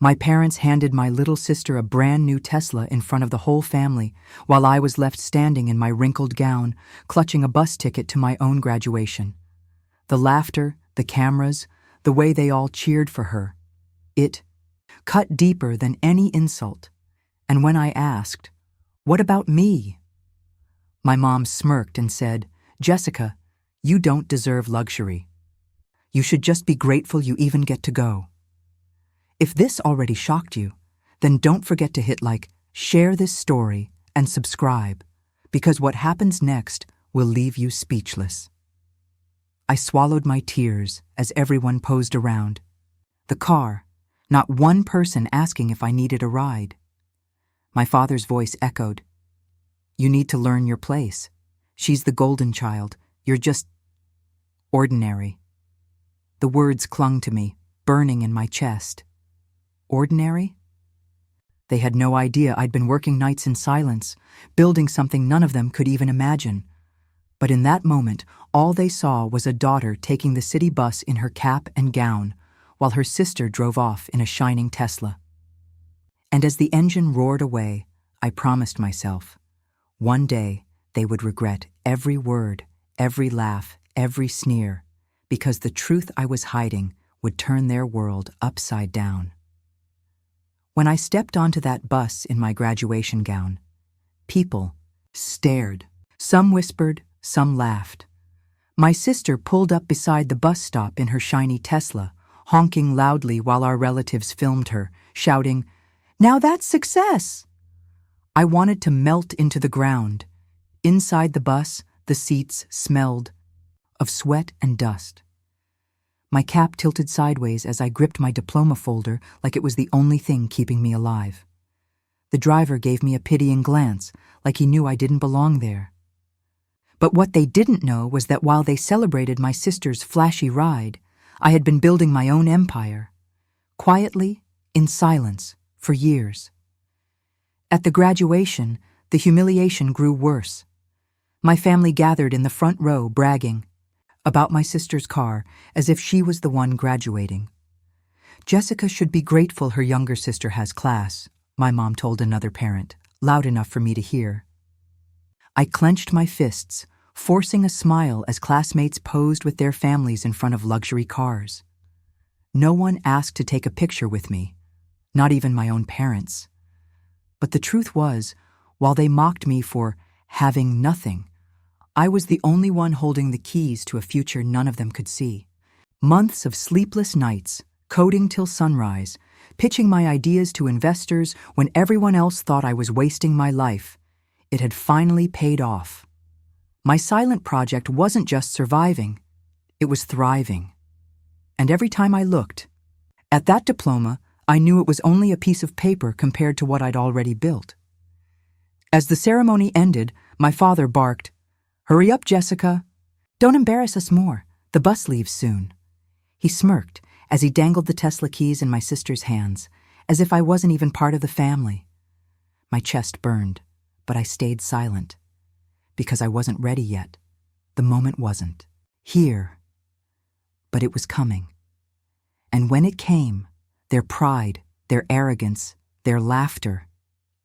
My parents handed my little sister a brand new Tesla in front of the whole family, while I was left standing in my wrinkled gown, clutching a bus ticket to my own graduation. The laughter, the cameras, the way they all cheered for her. It cut deeper than any insult. And when I asked, "What about me?" my mom smirked and said, "Jessica, you don't deserve luxury. You should just be grateful you even get to go." If this already shocked you, then don't forget to hit like, share this story, and subscribe, because what happens next will leave you speechless. I swallowed my tears as everyone posed around. The car, not one person asking if I needed a ride. My father's voice echoed, "You need to learn your place. She's the golden child. You're just ordinary." The words clung to me, burning in my chest. Ordinary? They had no idea I'd been working nights in silence, building something none of them could even imagine. But in that moment, all they saw was a daughter taking the city bus in her cap and gown, while her sister drove off in a shining Tesla. And as the engine roared away, I promised myself, one day they would regret every word, every laugh, every sneer, because the truth I was hiding would turn their world upside down. When I stepped onto that bus in my graduation gown, people stared. Some whispered, some laughed. My sister pulled up beside the bus stop in her shiny Tesla, honking loudly while our relatives filmed her, shouting, "Now that's success!" I wanted to melt into the ground. Inside the bus, the seats smelled of sweat and dust. My cap tilted sideways as I gripped my diploma folder like it was the only thing keeping me alive. The driver gave me a pitying glance, like he knew I didn't belong there. But what they didn't know was that while they celebrated my sister's flashy ride, I had been building my own empire, quietly, in silence, for years. At the graduation, the humiliation grew worse. My family gathered in the front row, bragging about my sister's car as if she was the one graduating. "Jessica should be grateful her younger sister has class," my mom told another parent, loud enough for me to hear. I clenched my fists, forcing a smile as classmates posed with their families in front of luxury cars. No one asked to take a picture with me, not even my own parents. But the truth was, while they mocked me for having nothing, I was the only one holding the keys to a future none of them could see. Months of sleepless nights, coding till sunrise, pitching my ideas to investors when everyone else thought I was wasting my life. It had finally paid off. My silent project wasn't just surviving, it was thriving. And every time I looked at that diploma, I knew it was only a piece of paper compared to what I'd already built. As the ceremony ended, my father barked, "Hurry up, Jessica. Don't embarrass us more. The bus leaves soon." He smirked as he dangled the Tesla keys in my sister's hands, as if I wasn't even part of the family. My chest burned, but I stayed silent. Because I wasn't ready yet. The moment wasn't. Here. But it was coming. And when it came, their pride, their arrogance, their laughter,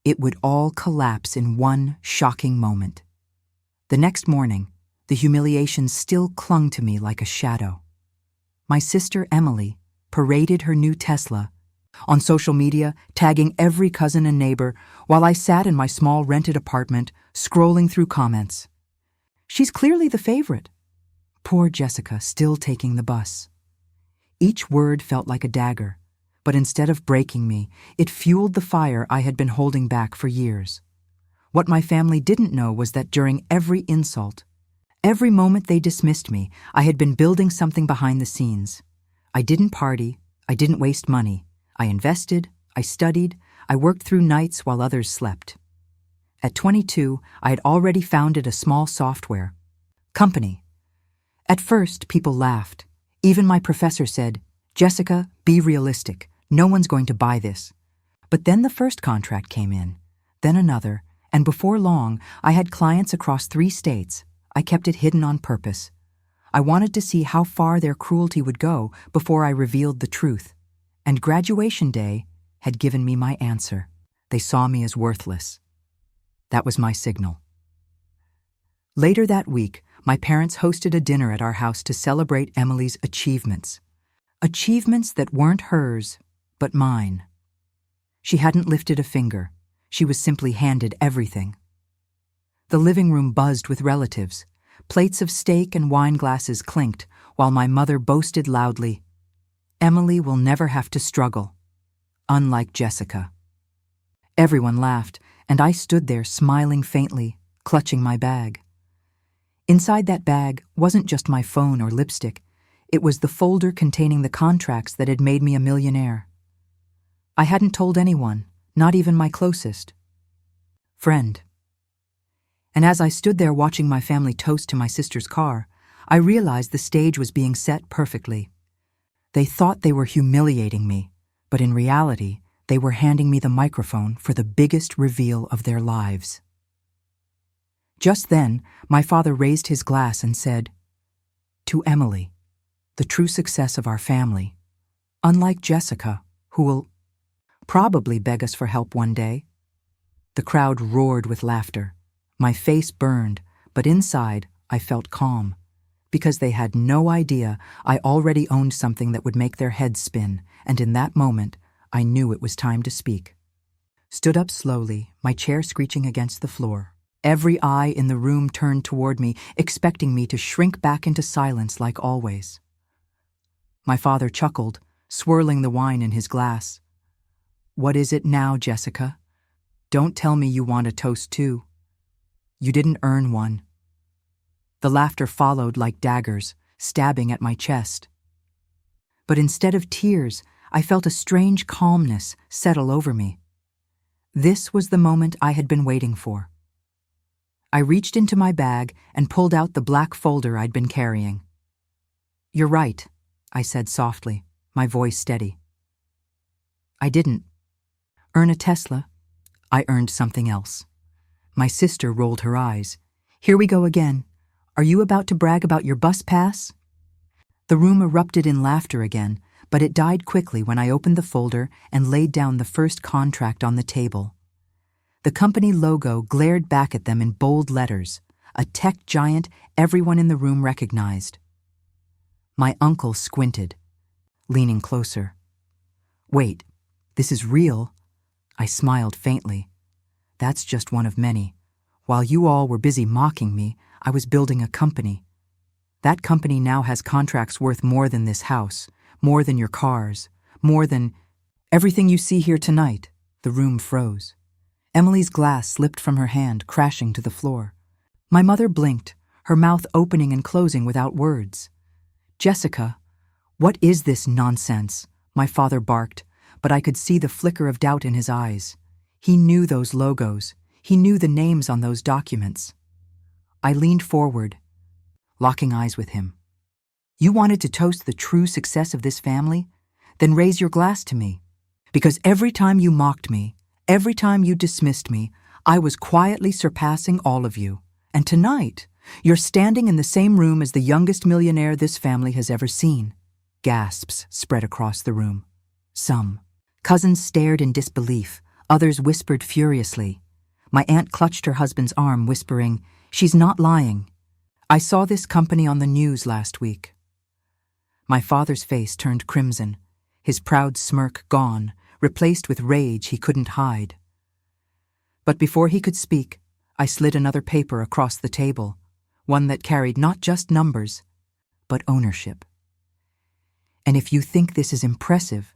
it would all collapse in one shocking moment. The next morning, the humiliation still clung to me like a shadow. My sister Emily paraded her new Tesla on social media, tagging every cousin and neighbor, while I sat in my small rented apartment, scrolling through comments. "She's clearly the favorite." Poor Jessica, still taking the bus. Each word felt like a dagger, but instead of breaking me, it fueled the fire I had been holding back for years. What my family didn't know was that during every insult, every moment they dismissed me, I had been building something behind the scenes. I didn't party, I didn't waste money. I invested, I studied, I worked through nights while others slept. At 22, I had already founded a small software company. At first, people laughed. Even my professor said, "Jessica, be realistic. No one's going to buy this." But then the first contract came in, then another, and before long, I had clients across 3 states. I kept it hidden on purpose. I wanted to see how far their cruelty would go before I revealed the truth. And graduation day, had given me my answer. They saw me as worthless. That was my signal. Later that week, my parents hosted a dinner at our house to celebrate Emily's achievements. Achievements that weren't hers, but mine. She hadn't lifted a finger. She was simply handed everything. The living room buzzed with relatives. Plates of steak and wine glasses clinked, while my mother boasted loudly, "Emily will never have to struggle, unlike Jessica." Everyone laughed, and I stood there smiling faintly, clutching my bag. Inside that bag wasn't just my phone or lipstick. It was the folder containing the contracts that had made me a millionaire. I hadn't told anyone, not even my closest friend. And as I stood there watching my family toast to my sister's car, I realized the stage was being set perfectly. They thought they were humiliating me, but in reality, they were handing me the microphone for the biggest reveal of their lives. Just then, my father raised his glass and said, "To Emily, the true success of our family, unlike Jessica, who will probably beg us for help one day." The crowd roared with laughter. My face burned, but inside I felt calm, because they had no idea I already owned something that would make their heads spin, and in that moment, I knew it was time to speak. Stood up slowly, my chair screeching against the floor. Every eye in the room turned toward me, expecting me to shrink back into silence like always. My father chuckled, swirling the wine in his glass. "What is it now, Jessica? Don't tell me you want a toast too. You didn't earn one." The laughter followed like daggers, stabbing at my chest. But instead of tears, I felt a strange calmness settle over me. This was the moment I had been waiting for. I reached into my bag and pulled out the black folder I'd been carrying. "You're right," I said softly, my voice steady. "I didn't earn a Tesla. I earned something else." My sister rolled her eyes. "Here we go again. Are you about to brag about your bus pass?" The room erupted in laughter again, but it died quickly when I opened the folder and laid down the first contract on the table. The company logo glared back at them in bold letters, a tech giant everyone in the room recognized. My uncle squinted, leaning closer. "Wait, this is real?" I smiled faintly. "That's just one of many. While you all were busy mocking me, I was building a company. That company now has contracts worth more than this house, more than your cars, more than everything you see here tonight." The room froze. Emily's glass slipped from her hand, crashing to the floor. My mother blinked, her mouth opening and closing without words. "Jessica, what is this nonsense?" my father barked, but I could see the flicker of doubt in his eyes. He knew those logos. He knew the names on those documents. I leaned forward, locking eyes with him. "You wanted to toast the true success of this family? Then raise your glass to me. Because every time you mocked me, every time you dismissed me, I was quietly surpassing all of you. And tonight, you're standing in the same room as the youngest millionaire this family has ever seen." Gasps spread across the room. Some cousins stared in disbelief. Others whispered furiously. My aunt clutched her husband's arm, whispering, "She's not lying. I saw this company on the news last week." My father's face turned crimson, his proud smirk gone, replaced with rage he couldn't hide. But before he could speak, I slid another paper across the table, one that carried not just numbers, but ownership. "And if you think this is impressive,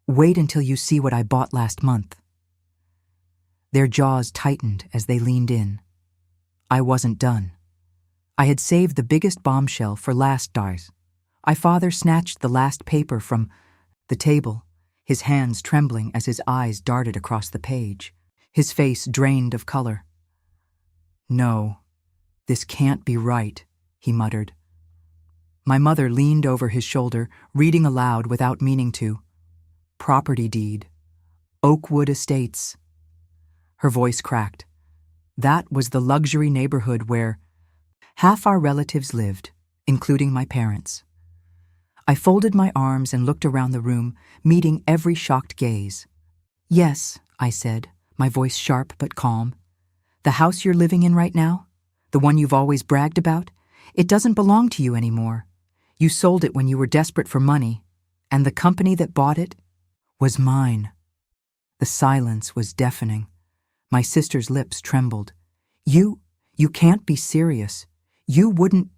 wait until you see what I bought last month." Their jaws tightened as they leaned in. I wasn't done. I had saved the biggest bombshell for last, Dars. My father snatched the last paper from the table, his hands trembling as his eyes darted across the page, his face drained of color. "No, this can't be right," he muttered. My mother leaned over his shoulder, reading aloud without meaning to. "Property deed. Oakwood Estates." Her voice cracked. That was the luxury neighborhood where half our relatives lived, including my parents. I folded my arms and looked around the room, meeting every shocked gaze. Yes, I said, my voice sharp but calm. The house you're living in right now, the one you've always bragged about, it doesn't belong to you anymore. You sold it when you were desperate for money, and the company that bought it was mine. The silence was deafening. My sister's lips trembled. You can't be serious. You wouldn't—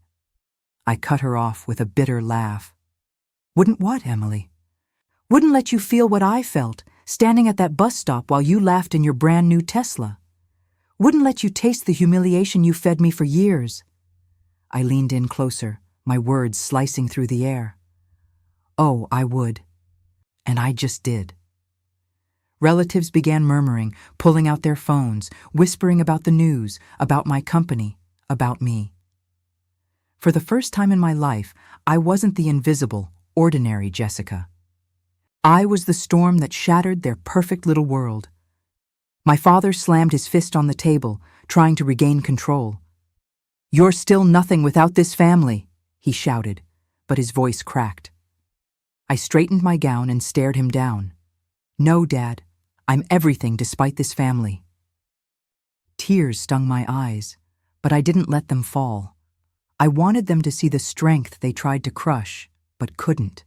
I cut her off with a bitter laugh. Wouldn't what, Emily? Wouldn't let you feel what I felt, standing at that bus stop while you laughed in your brand new Tesla. Wouldn't let you taste the humiliation you fed me for years. I leaned in closer, my words slicing through the air. Oh, I would. And I just did. Relatives began murmuring, pulling out their phones, whispering about the news, about my company, about me. For the first time in my life, I wasn't the invisible, ordinary Jessica. I was the storm that shattered their perfect little world. My father slammed his fist on the table, trying to regain control. "You're still nothing without this family," he shouted, but his voice cracked. I straightened my gown and stared him down. "No, Dad, I'm everything despite this family." Tears stung my eyes, but I didn't let them fall. I wanted them to see the strength they tried to crush, but couldn't.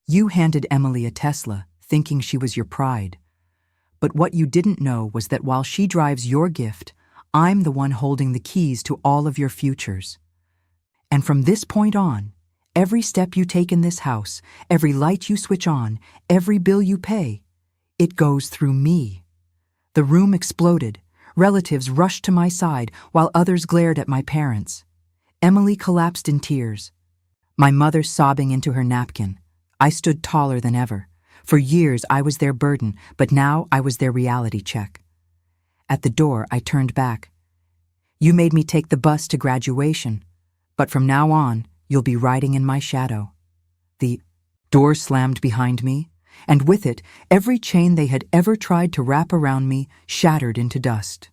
You handed Emily a Tesla, thinking she was your pride. But what you didn't know was that while she drives your gift, I'm the one holding the keys to all of your futures. And from this point on, every step you take in this house, every light you switch on, every bill you pay, it goes through me. The room exploded. Relatives rushed to my side while others glared at my parents. Emily collapsed in tears. My mother sobbing into her napkin. I stood taller than ever. For years I was their burden, but now I was their reality check. At the door, I turned back. "You made me take the bus to graduation, but from now on, you'll be riding in my shadow." The door slammed behind me, and with it, every chain they had ever tried to wrap around me shattered into dust.